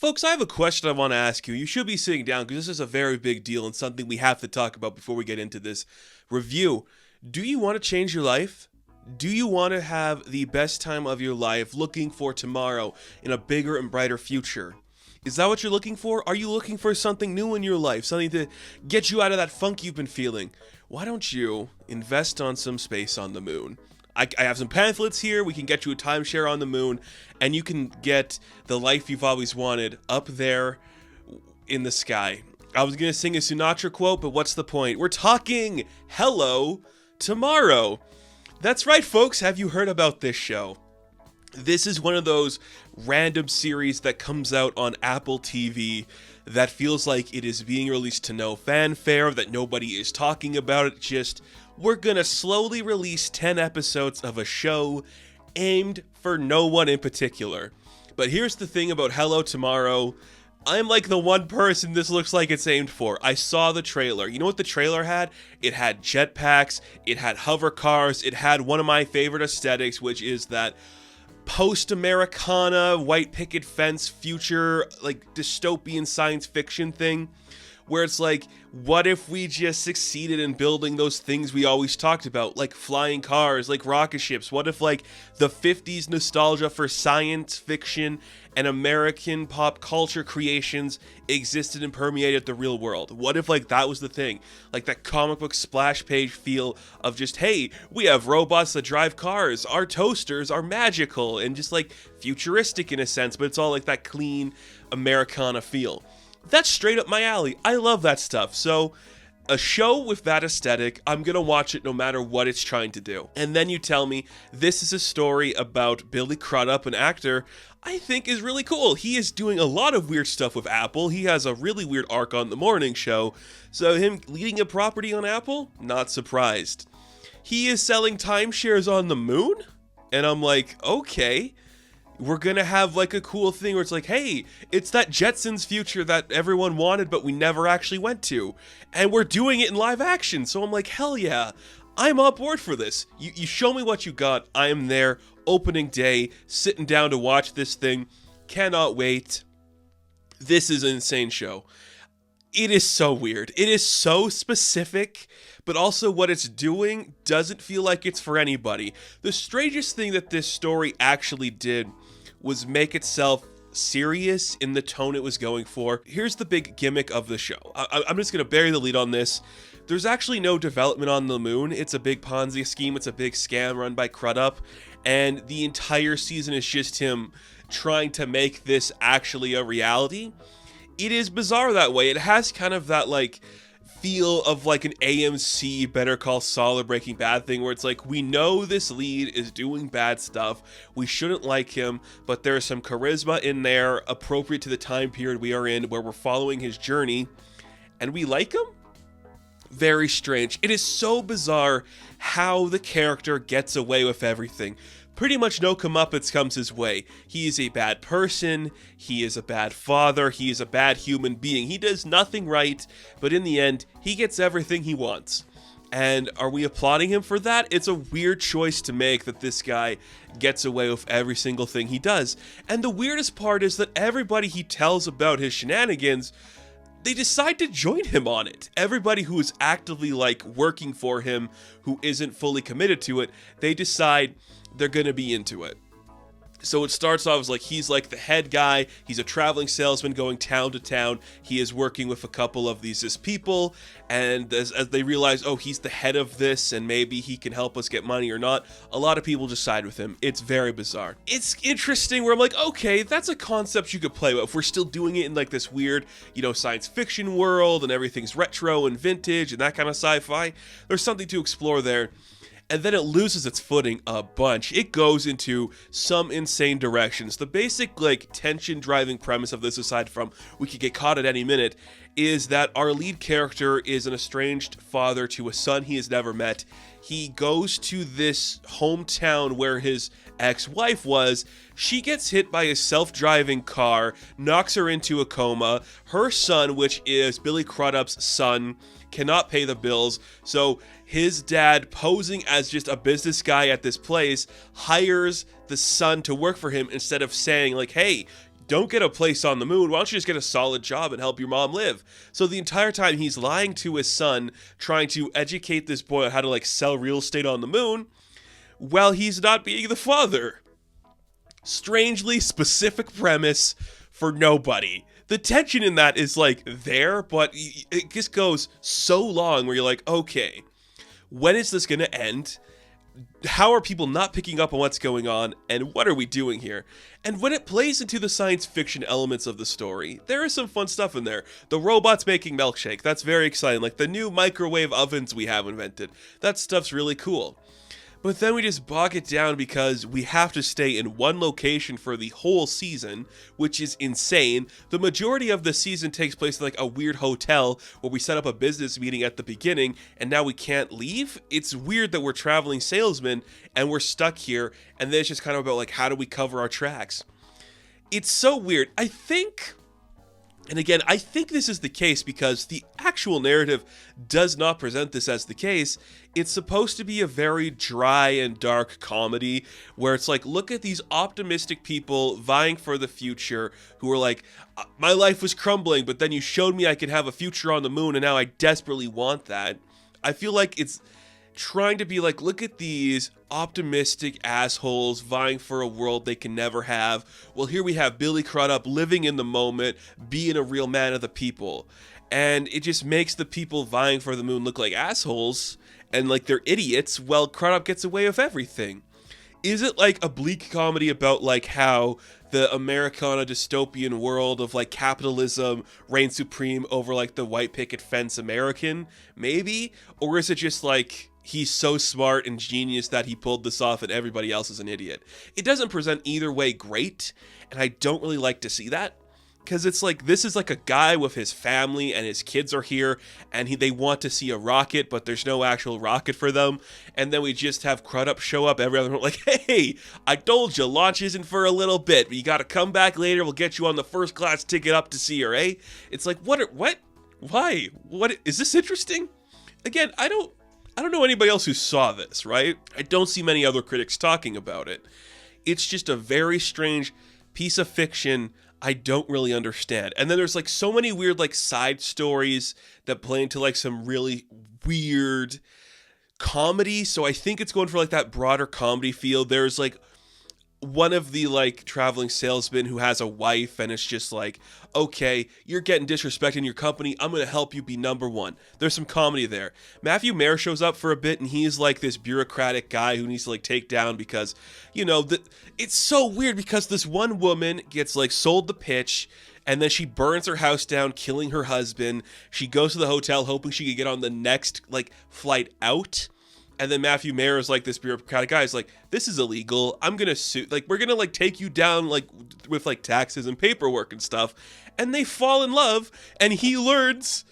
Folks, I have a question I want to ask you. You should be sitting down because this is a very big deal and something we have to talk about before we get into this review. Do you want to change your life? Do you want to have the best time of your life looking for tomorrow in a bigger and brighter future? Is that what you're looking for? Are you looking for something new in your life? Something to get you out of that funk you've been feeling? Why don't you invest on some space on the moon? I have some pamphlets here. We can get you a timeshare on the moon, and you can get the life you've always wanted up there in the sky. I was going to sing a Sinatra quote, but what's the point? We're talking Hello Tomorrow. That's right, folks. Have you heard about this show? This is one of those random series that comes out on Apple TV that feels like it is being released to no fanfare, that nobody is talking about it. Just, we're gonna slowly release 10 episodes of a show aimed for no one in particular. But here's the thing about Hello Tomorrow. I'm like the one person this looks like it's aimed for. I saw the trailer. You know what the trailer had? It had jetpacks, it had hover cars, it had one of my favorite aesthetics, which is that post-Americana, white picket fence future, like dystopian science fiction thing, where it's like, what if we just succeeded in building those things we always talked about, like flying cars, like rocket ships? What if like the 50s nostalgia for science fiction and American pop culture creations existed and permeated the real world? What if like that was the thing? Like that comic book splash page feel of just, hey, we have robots that drive cars, our toasters are magical and just like futuristic in a sense, but it's all like that clean Americana feel. That's straight up my alley. I love that stuff. So a show with that aesthetic, I'm gonna watch it no matter what it's trying to do. And then you tell me this is a story about Billy Crudup, an actor I think is really cool. He is doing a lot of weird stuff with Apple. He has a really weird arc on The Morning Show. So him leading a property on Apple, not surprised. He is selling timeshares on the moon? And I'm like, okay. We're gonna have like a cool thing where it's like, hey, it's that Jetsons future that everyone wanted but we never actually went to. And we're doing it in live action. So I'm like, hell yeah, I'm on board for this. You show me what you got. I am there, opening day, sitting down to watch this thing. Cannot wait. This is an insane show. It is so weird. It is so specific, but also what it's doing doesn't feel like it's for anybody. The strangest thing that this story actually did was make itself serious in the tone it was going for. Here's the big gimmick of the show. I'm just going to bury the lead on this. There's actually no development on the moon. It's a big Ponzi scheme. It's a big scam run by Crudup. And the entire season is just him trying to make this actually a reality. It is bizarre that way. It has kind of that like feel of like an AMC Better Call Saul or Breaking Bad thing where it's like, we know this lead is doing bad stuff. We shouldn't like him, but there's some charisma in there appropriate to the time period we are in where we're following his journey and we like him? Very strange. It is so bizarre how the character gets away with everything. Pretty much no comeuppance comes his way. He is a bad person, he is a bad father, he is a bad human being. He does nothing right, but in the end, he gets everything he wants. And are we applauding him for that? It's a weird choice to make that this guy gets away with every single thing he does. And the weirdest part is that everybody he tells about his shenanigans, they decide to join him on it. Everybody who is actively like working for him, who isn't fully committed to it, they decide they're gonna be into it. So it starts off as like he's like the head guy, he's a traveling salesman going town to town, he is working with a couple of these people, and as they realize, oh, he's the head of this and maybe he can help us get money or not, a lot of people just side with him. It's very bizarre. It's interesting where I'm like, okay, that's a concept you could play with. If we're still doing it in like this weird, science fiction world and everything's retro and vintage and that kind of sci-fi, there's something to explore there. And then it loses its footing a bunch. It goes into some insane directions. The basic, tension-driving premise of this, aside from we could get caught at any minute, is that our lead character is an estranged father to a son he has never met. He goes to this hometown where his ex-wife was. She gets hit by a self-driving car, knocks her into a coma. Her son, which is Billy Crudup's son, cannot pay the bills, so his dad, posing as just a business guy at this place, hires the son to work for him instead of saying, hey, don't get a place on the moon. Why don't you just get a solid job and help your mom live? So the entire time he's lying to his son, trying to educate this boy on how to like sell real estate on the moon, while he's not being the father. Strangely specific premise for nobody. The tension in that is like there, but it just goes so long where you're like, okay, when is this going to end? How are people not picking up on what's going on, and what are we doing here? And when it plays into the science fiction elements of the story, there is some fun stuff in there. The robots making milkshake, that's very exciting. Like the new microwave ovens we have invented, that stuff's really cool. But then we just bog it down because we have to stay in one location for the whole season, which is insane. The majority of the season takes place in like a weird hotel where we set up a business meeting at the beginning and now we can't leave. It's weird that we're traveling salesmen and we're stuck here, and then it's just kind of about like, how do we cover our tracks? It's so weird. I think this is the case because the actual narrative does not present this as the case. It's supposed to be a very dry and dark comedy where it's like, look at these optimistic people vying for the future who are like, my life was crumbling, but then you showed me I could have a future on the moon and now I desperately want that. I feel like it's trying to be like, look at these optimistic assholes vying for a world they can never have. Well, here we have Billy Crudup living in the moment, being a real man of the people. And it just makes the people vying for the moon look like assholes and like they're idiots, while Crudup gets away with everything. Is it like a bleak comedy about like how the Americana dystopian world of like capitalism reigns supreme over like the white picket fence American? Maybe? Or is it just like he's so smart and genius that he pulled this off and everybody else is an idiot? It doesn't present either way great, and I don't really like to see that. Because it's like, this is like a guy with his family and his kids are here and they want to see a rocket, but there's no actual rocket for them. And then we just have Crudup show up every other month like, hey, I told you, launch isn't for a little bit, but you got to come back later. We'll get you on the first class ticket up to see her, eh? It's like, what? Why? What? Is this interesting? Again, I don't know anybody else who saw this, right? I don't see many other critics talking about it. It's just a very strange piece of fiction I don't really understand. And then there's like so many weird like side stories that play into like some really weird comedy. So I think it's going for like that broader comedy feel. There's like one of the like traveling salesmen who has a wife, and it's just like, okay, you're getting disrespected in your company, I'm gonna help you be number one. There's some comedy there. Matthew Mayer shows up for a bit, and he's like this bureaucratic guy who needs to like take down because, you know, it's so weird because this one woman gets like sold the pitch, and then she burns her house down, killing her husband. She goes to the hotel hoping she could get on the next like flight out. And then Matthew Mayer is like this bureaucratic guy. He's like, this is illegal. I'm going to sue. Like, we're going to like take you down like with like taxes and paperwork and stuff. And they fall in love, and he learns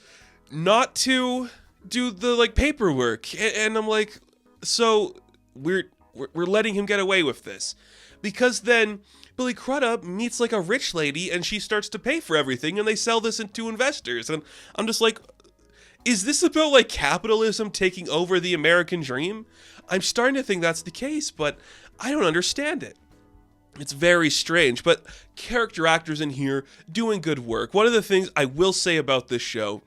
not to do the like paperwork. And I'm like, so we're letting him get away with this. Because then Billy Crudup meets like a rich lady and she starts to pay for everything, and they sell this to investors. And I'm just like, is this about like capitalism taking over the American dream? I'm starting to think that's the case, but I don't understand it. It's very strange, but character actors in here doing good work. One of the things I will say about this show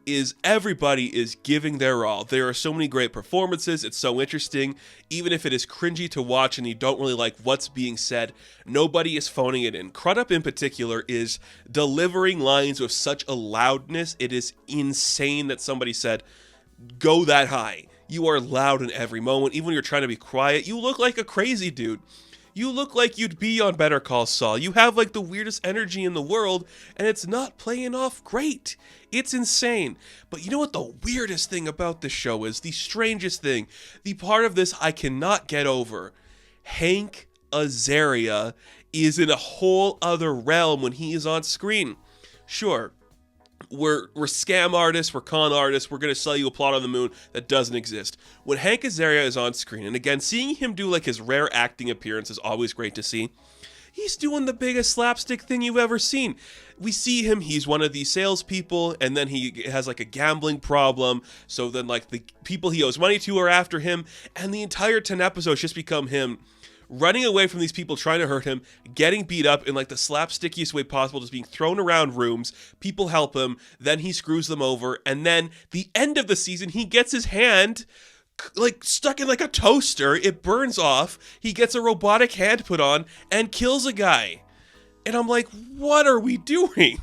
is everybody is giving their all. There are so many great performances. It's so interesting. Even if it is cringy to watch and you don't really like what's being said, nobody is phoning it in. Crudup in particular is delivering lines with such a loudness. It is insane that somebody said, go that high. You are loud in every moment. Even when you're trying to be quiet, you look like a crazy dude. You look like you'd be on Better Call Saul. You have like the weirdest energy in the world, and it's not playing off great. It's insane. But you know what the weirdest thing about this show is? The strangest thing. The part of this I cannot get over. Hank Azaria is in a whole other realm when he is on screen. Sure, we're scam artists, we're con artists, we're going to sell you a plot on the moon that doesn't exist. When Hank Azaria is on screen, and again, seeing him do like his rare acting appearance is always great to see. He's doing the biggest slapstick thing you've ever seen. We see him, he's one of these salespeople, and then he has like a gambling problem, so then like the people he owes money to are after him, and the entire 10 episodes just become him running away from these people trying to hurt him, getting beat up in like the slapstickiest way possible, just being thrown around rooms. People help him, then he screws them over, and then the end of the season, he gets his hand like stuck in like a toaster. It burns off. He gets a robotic hand put on and kills a guy. And I'm like, what are we doing?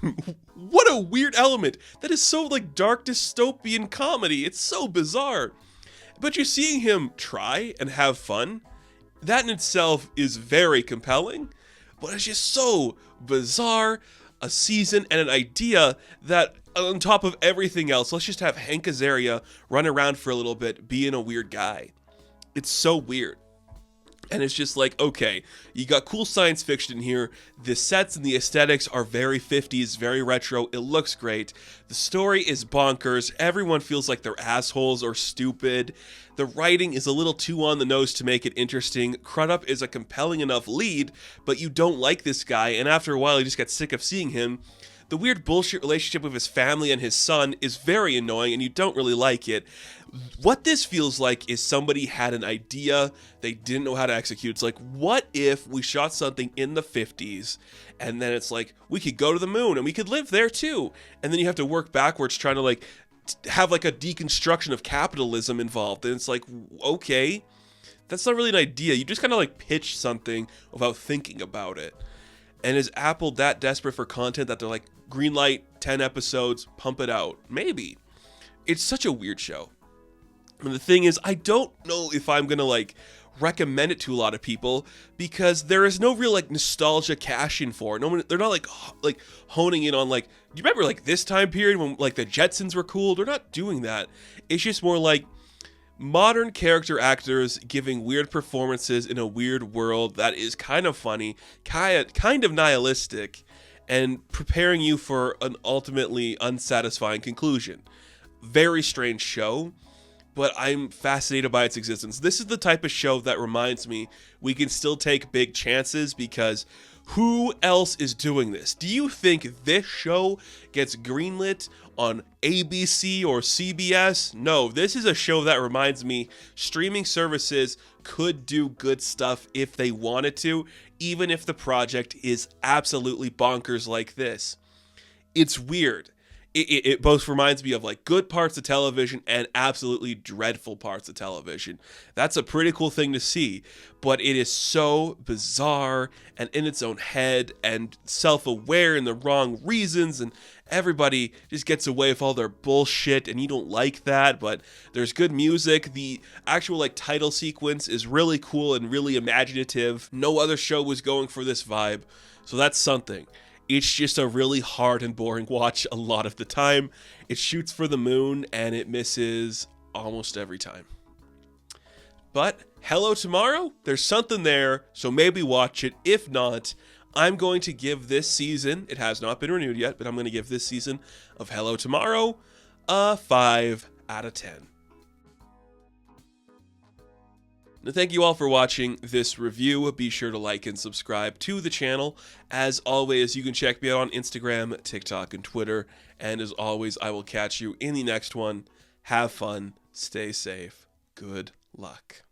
What a weird element. That is so like dark dystopian comedy. It's so bizarre. But you're seeing him try and have fun. That in itself is very compelling. But it's just so bizarre. A season and an idea that on top of everything else, let's just have Hank Azaria run around for a little bit being a weird guy. It's so weird. And it's just like, okay, you got cool science fiction here. The sets and the aesthetics are very 50s, very retro. It looks great. The story is bonkers. Everyone feels like they're assholes or stupid. The writing is a little too on the nose to make it interesting. Crudup is a compelling enough lead, but you don't like this guy, and after a while you just get sick of seeing him. The weird bullshit relationship with his family and his son is very annoying, and you don't really like it. What this feels like is somebody had an idea, they didn't know how to execute. It's like, what if we shot something in the 50s, and then it's like, we could go to the moon, and we could live there too. And then you have to work backwards trying to like, have like a deconstruction of capitalism involved. And it's like, okay, that's not really an idea. You just kind of like pitch something without thinking about it. And is Apple that desperate for content that they're like, greenlight 10 episodes, pump it out? Maybe. It's such a weird show. And the thing is, I don't know if I'm gonna like recommend it to a lot of people because there is no real like nostalgia cash in for it. No one, they're not like honing in on like, do you remember like this time period when like the Jetsons were cool? They're not doing that. It's just more like modern character actors giving weird performances in a weird world that is kind of funny, kind of nihilistic, and preparing you for an ultimately unsatisfying conclusion. Very strange show, but I'm fascinated by its existence. This is the type of show that reminds me we can still take big chances because who else is doing this? Do you think this show gets greenlit on ABC or CBS? No, this is a show that reminds me streaming services could do good stuff if they wanted to, even if the project is absolutely bonkers like this. It's weird. It both reminds me of like good parts of television and absolutely dreadful parts of television. That's a pretty cool thing to see, but it is so bizarre and in its own head and self-aware in the wrong reasons, and everybody just gets away with all their bullshit and you don't like that, but there's good music. The actual like title sequence is really cool and really imaginative. No other show was going for this vibe, so that's something. It's just a really hard and boring watch a lot of the time. It shoots for the moon and it misses almost every time. But Hello Tomorrow, there's something there, so maybe watch it. If not, I'm going to give this season, it has not been renewed yet, but I'm going to give this season of Hello Tomorrow a 5 out of 10. Now, thank you all for watching this review. Be sure to like and subscribe to the channel. As always, you can check me out on Instagram, TikTok, and Twitter. And as always, I will catch you in the next one. Have fun. Stay safe. Good luck.